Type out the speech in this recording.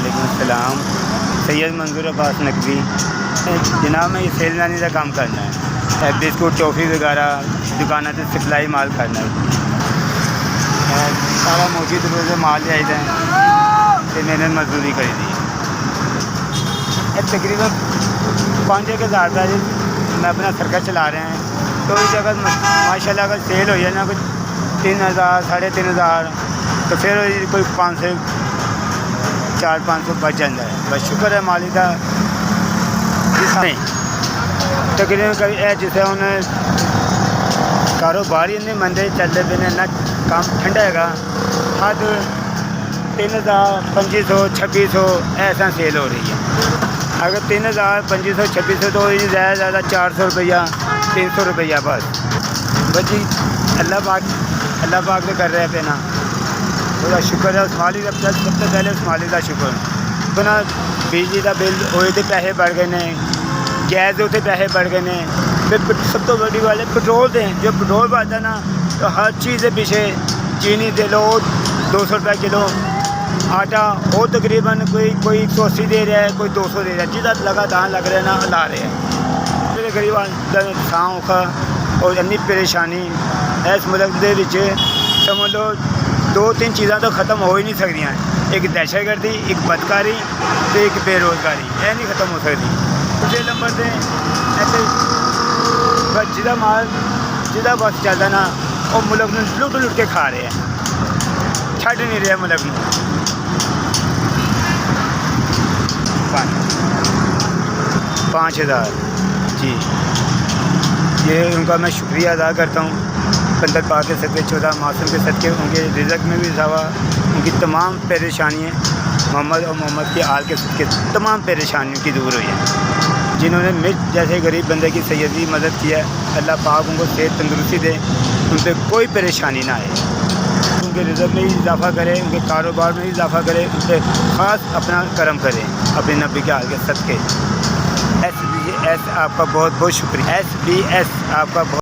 वालेकुम सलाम। सैयद मंजूर अब्बास नकवी जनाब, मैं ये सेलमैनी का काम करना है। बिस्कुट टॉफ़ी वगैरह दुकाना से सप्लाई माल करना है। सारा मौजूद रोज़े माल चाहिए तो मैंने मजदूरी करी थी। तकरीबन 5-1 हज़ार का मैं अपना सर्कल चला रहे हैं। तो इस जगह माशाल्लाह अगर सेल हो जाए ना कुछ 3000 3,500 तो फिर कोई 400-500 बच जाता है। बस शुक्र है मालिक का। नहीं तकरीबन कभी जिसे उन्हें कारोबार ही नहीं मंदे चलते पे ना काम ठंडा है। हद 3000 2500 2600 ऐसा सेल हो रही है। अगर 3000 2500 2600 तो ज़्यादा ज़्यादा 400 रुपया 300 रुपया बस जी। अल्लाह पाक तो कर रहे हैं ना, थोड़ा शुक्र है उस मालिक का। सबसे पहले उस मालिक का शुक्र। बिना बिजली का बिल होए तो पैसे बढ़ गए ने, गैस के उत्ते पैसे बढ़ गए ने। फिर सब तो बड़ी वाले पेट्रोल दें, जो पेट्रोल बढ़ता ना तो हर चीज़ के पीछे चीनी दे लो 200 रुपये किलो, आटा वो तकरीबन कोई 180 दे रहा है, कोई 200 दे रहा है। जिदा लगा दान लग रहा है ना ला रहे हैं। मेरे गरीब औखा और इन्नी परेशानी इस मुल्क दे विच समझ लो 2-3 चीज़ां तो ख़त्म हो ही नहीं सकदियां। एक दहशतगर्दी, एक बदकारी तो एक बेरोज़गारी, यह नहीं ख़त्म हो सकती। दूसरे नंबर से ऐसे जिदा माल जिदा बस चलता ना वो मुल्क में लुट के खा रहे हैं, छड़ नहीं रहे मुल्क में। 5,000 जी, ये उनका मैं शुक्रिया अदा करता हूँ। बंदर पाक के सदक़े 14 मासूम के सदक़े उनके रिज़्क़ में भी इजाफ़ा, उनकी तमाम परेशानियाँ मोहम्मद और मोहम्मद के आल के सदक़े तमाम परेशानियों की दूर हुई है। जिन्होंने मिर्च जैसे गरीब बंदे की सैयदी मदद किया है, अल्लाह पाक उनको सेहत तंदुरुस्ती दे, उन पर कोई परेशानी ना आए, उनके रिज़्क़ में इजाफ़ा करे, उनके कारोबार में इजाफ़ा करे, उन पर ख़ास अपना करम करे अपने नबी के आल के सदक़े। SBS आपका बहुत बहुत शुक्रिया। SBS आपका बहुत